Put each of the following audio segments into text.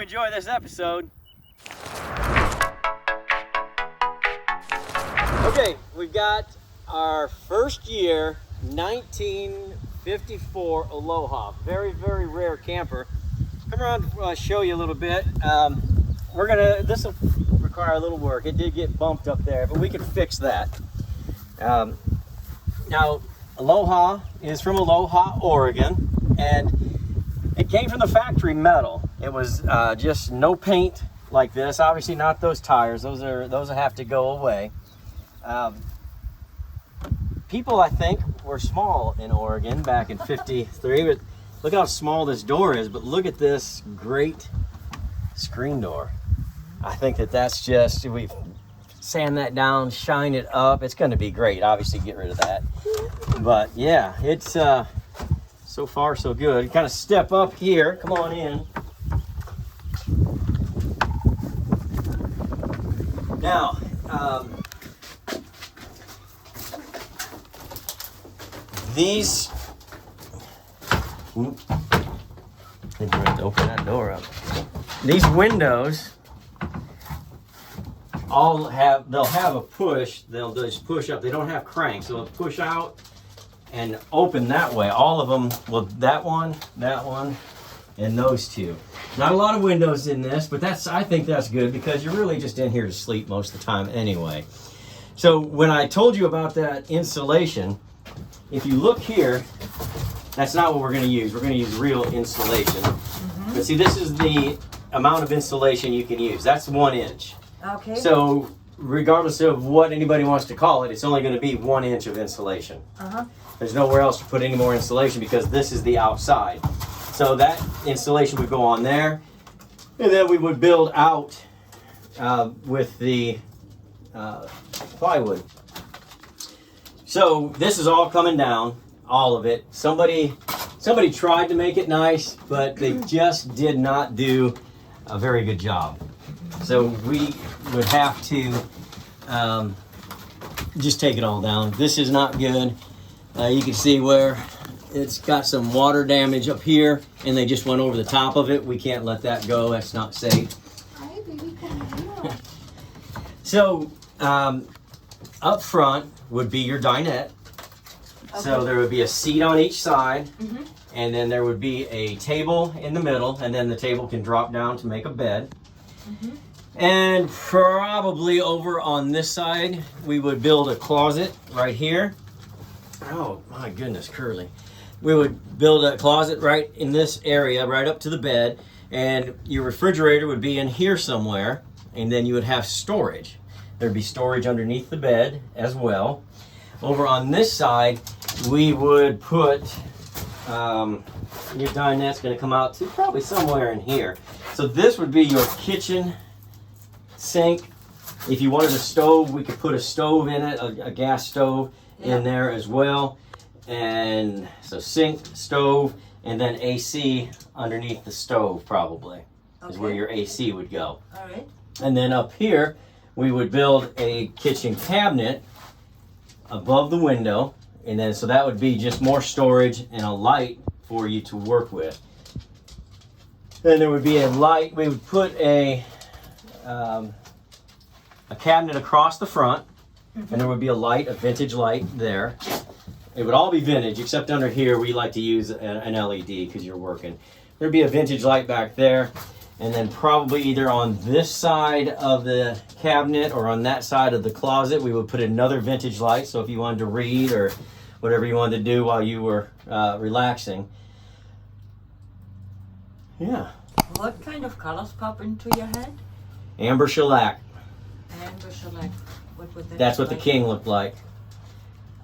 enjoy this episode. Okay, we've got our first year 1954 Aloha. Very, very rare camper. Come around, show you a little bit. This will require a little work. It did get bumped up there, but we can fix that. Now, Aloha is from Aloha, Oregon, and it came from the factory metal. It was just no paint like this. Obviously not those tires. Those have to go away. People, I think, were small in Oregon back in '53, but look how small this door is. But look at this great screen door. I think that's just, we've sand that down, shine it up. It's going to be great. Obviously, get rid of that. But yeah, it's so far so good. Kind of step up here. Come on in. Now, these. I think we're going to open that door up. These windows they'll have a push. They'll just push up. They don't have cranks, so they'll push out and open that way. All of them. Well, that one, and those two. Not a lot of windows in this, but I think that's good because you're really just in here to sleep most of the time anyway. So when I told you about that insulation, if you look here, that's not what we're going to use. We're going to use real insulation. But see, this is the amount of insulation you can use. That's 1 inch. Okay. So regardless of what anybody wants to call it, it's only going to be 1 inch of insulation. There's nowhere else to put any more insulation because this is the outside. So that insulation would go on there, and then we would build out with the plywood. So this is all coming down, all of it. Somebody tried to make it nice, but they just did not do a very good job. So we would have to just take it all down. This is not good. You can see where it's got some water damage up here, and they just went over the top of it. We can't let that go. That's not safe. Hi, baby, come on. So up front would be your dinette. Okay. So there would be a seat on each side, and then there would be a table in the middle, and then the table can drop down to make a bed. And probably over on this side, we would build a closet right here. Oh my goodness, Curly. We would build a closet right in this area, right up to the bed, and your refrigerator would be in here somewhere, and then you would have storage. There'd be storage underneath the bed as well. Over on this side, we would put, your dinette's gonna come out to probably somewhere in here. So this would be your kitchen sink. If you wanted a stove, we could put a stove in it, a gas stove in there as well. And so sink, stove, and then AC underneath the stove probably is where your AC would go. All right. And then up here, we would build a kitchen cabinet above the window, and then so that would be just more storage and a light for you to work with. Then there would be a light. We would put a cabinet across the front, and there would be a light, a vintage light there. It would all be vintage, except under here we like to use an LED because you're working. There'd be a vintage light back there, and then probably either on this side of the cabinet or on that side of the closet, we would put another vintage light. So if you wanted to read or whatever you wanted to do while you were relaxing. Yeah. What kind of colors pop into your head? Amber shellac. Amber shellac. What would that That's what the king looked like.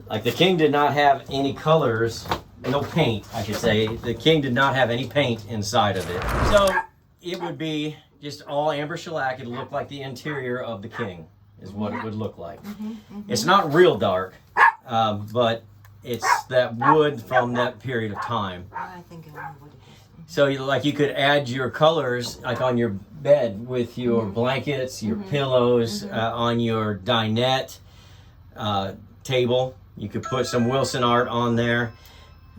Like the king did not have any colors, no paint, I should say. The king did not have any paint inside of it. So it would be just all amber shellac. It would look like the interior of the king is what it would look like. It's not real dark, but it's that wood from that period of time. I think I know what it is. So you could add your colors like on your bed with your blankets, your pillows, on your dinette table. You could put some Wilson art on there.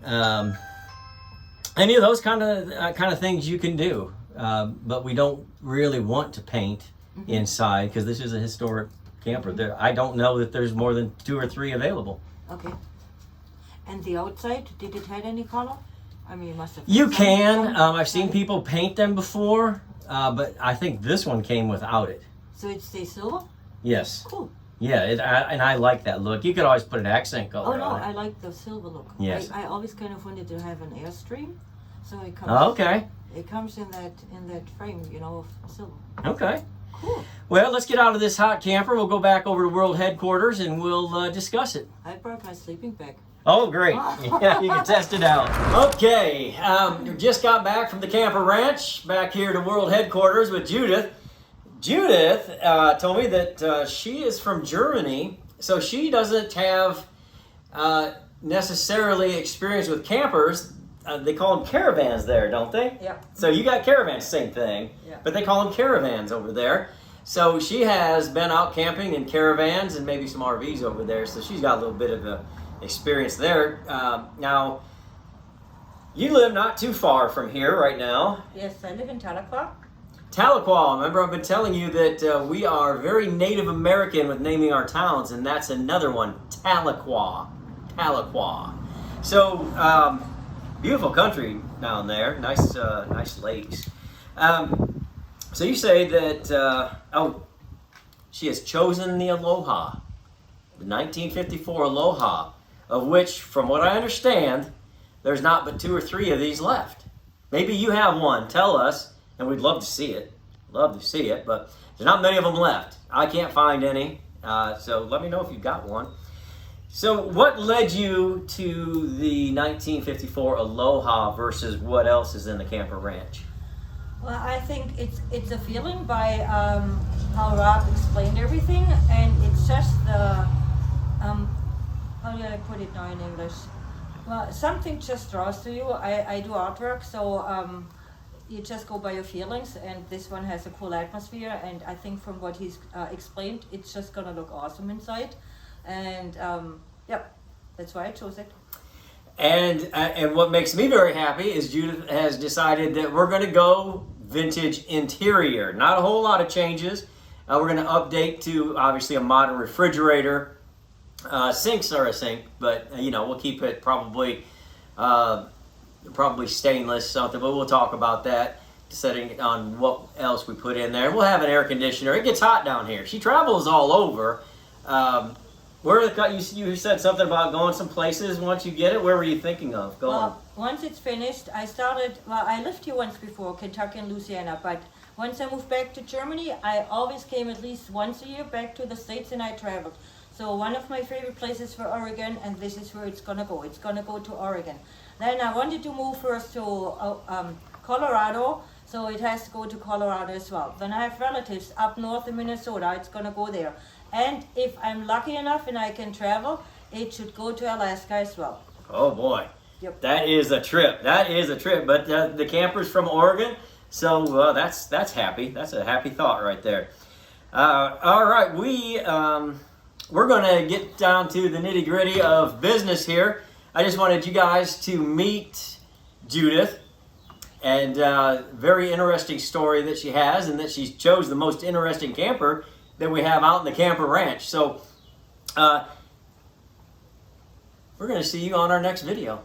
Any of those kind of things you can do. but we don't really want to paint inside because this is a historic camper. I don't know that there's more than 2 or 3 available. Okay. And the outside, did it have any color? I mean, you must have. You can. I've seen people paint them before, but I think this one came without it. So it stays silver? Yes. Cool. Yeah, and I like that look. You could always put an accent color Oh no, on it. I like the silver look. Yes. I always kind of wanted to have an Airstream, so it comes. Oh, okay. It comes in that frame, you know, of silver. Okay. Cool. Well, let's get out of this hot camper. We'll go back over to World Headquarters and we'll discuss it. I brought my sleeping bag. Oh, great. Yeah, you can test it out. Okay, just got back from the camper ranch, back here to World Headquarters with Judith. Judith told me that she is from Germany, so she doesn't have necessarily experience with campers. They call them caravans there, don't they? Yeah. So you got caravans, same thing, Yeah. but they call them caravans over there. So she has been out camping in caravans and maybe some RVs over there, so she's got a little bit of a experience there. Now, you live not too far from here right now. Yes, I live in Tahlequah. Tahlequah. Remember, I've been telling you that we are very Native American with naming our towns, and that's another one, Tahlequah. Tahlequah. So, beautiful country down there. Nice, nice lakes. So you say that, she has chosen the Aloha, the 1954 Aloha, of which, from what I understand, there's not but 2 or 3 of these left. Maybe you have one. Tell us, and we'd love to see it. Love to see it, but there's not many of them left. I can't find any, so let me know if you've got one. So what led you to the 1954 Aloha versus what else is in the camper ranch? Well, I think it's a feeling by how Rob explained everything, and it's just the how do I put it now in English? Well, something just draws to you. I do artwork, so you just go by your feelings, and this one has a cool atmosphere, and I think from what he's explained, it's just gonna look awesome inside, and yep, that's why I chose it. And what makes me very happy is Judith has decided that we're going to go vintage interior. Not a whole lot of changes. We're going to update to obviously a modern refrigerator. Sinks are a sink, but you know, we'll keep it probably stainless something, but we'll talk about that, setting on what else we put in there. We'll have an air conditioner. It gets hot down here. She travels all over. You said something about going some places once you get it. Where were you thinking of going? Well, once it's finished, I lived here once before, Kentucky and Louisiana, but once I moved back to Germany, I always came at least once a year back to the States, and I traveled. So one of my favorite places for Oregon, and this is where it's gonna go. It's gonna go to Oregon. Then I wanted to move first to Colorado, so it has to go to Colorado as well. Then I have relatives up north in Minnesota. It's gonna go there. And if I'm lucky enough and I can travel, it should go to Alaska as well. Oh boy, Yep. That is a trip. That is a trip. But the camper's from Oregon, so that's happy. That's a happy thought right there. All right, we're gonna get down to the nitty gritty of business here. I just wanted you guys to meet Judith, and very interesting story that she has, and that she chose the most interesting camper that we have out in the camper ranch. So we're going to see you on our next video.